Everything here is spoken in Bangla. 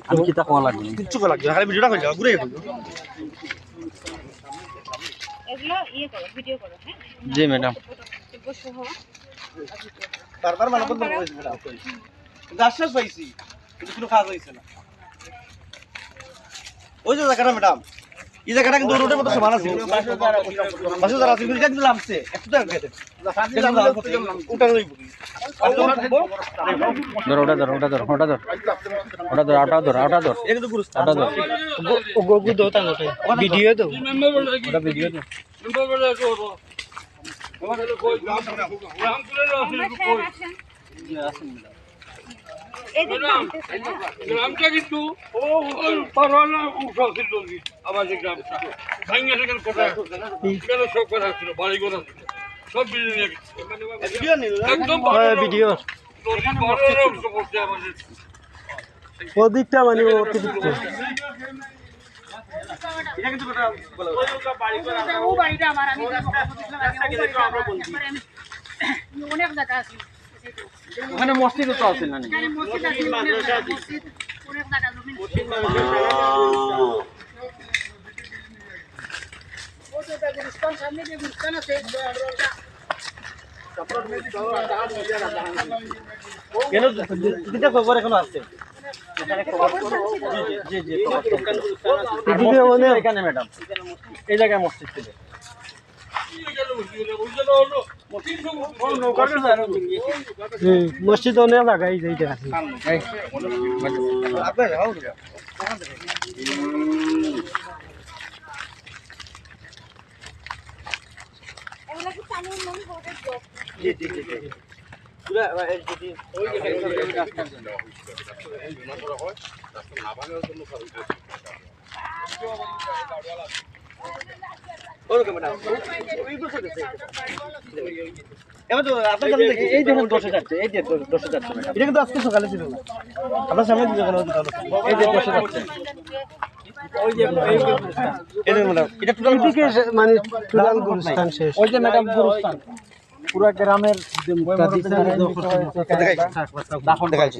আমি কিতা কোয়া লাগবে কিচ্ছু করা লাগবে না, খালি ভিডিওটা করে যাও, ঘুরে যাও। এগুলো ইয়ে করো, ভিডিও করো, হ্যাঁ? জি ম্যাডাম। বসো হো। বারবার মানা বন্ধ করেছি ম্যাডাম, কিন্তু আশ্বাস পাইছি, কিন্তু কোনো কাজ হয়েছে না। ওই যে জায়গাটা ম্যাডাম, এই জায়গাটা কিন্তু রোডের মতো সমান আছে, বাসে যারা আছে কিন্তু কিন্তু নামছে একটু জায়গা গেছে উঠানো হইব কি ধর ওটা ধর ওটা ধর ওটা ধর ওটা ধর ওটা ধর ওটা ধর এটা কিন্তু গুরুস্থান ওটা ধর ও গগু দাও তা ওটা ভিডিও দাও ওটা ভিডিও তো গ্রামটা কিন্তু পারওয়ানা উঠাও ছিল আমাদের গ্রামটা ভাঙ্গা থেকে কোথায় কেন সব কথা ছিল বাড়ি ঘর সব বিল্ডিং নিয়ে ভিডিও নিল একদম ভিডিও বড় অংশ পড়ছে আমাদের ওদিকটা মানে অতিরিক্ত এটা কিন্তু কথা বলা ও বাড়িটা আমার আমি অনেক জায়গা আছে ওখানে মসজিদও তো আছে না মসজিদ আছে মসজিদ অনেক জায়গা জমি সামনে যে গুস্তান আছে কেন দিতে খবর এখনো আছে জি জি এখানে ম্যাডাম এই জায়গায় মসজিদ ছিল মসজিদ অনেক জায়গায় এইটা আছে এগুলা কি তামিল নাম বোর্ডের জব জি জি জি পুরা এলজিডি ওই যে ওরকম ম্যাডাম ওই বছর গেছে এবার তো আপনার সামনে দেখি এই দেখুন 10 যাচ্ছে এই যে 10 যাচ্ছে ম্যাডাম এটা কিন্তু আজকে সকালে ছিল না আপনার সামনে দিকে কোনো এই যে 10 যাচ্ছে ওই যে এই ম্যাডাম এটা টোটাল দিকে মানে টোটাল গুরুস্থান শেষ ওই যে ম্যাডাম গুরুস্থান পুরা গ্রামের দেখাইছি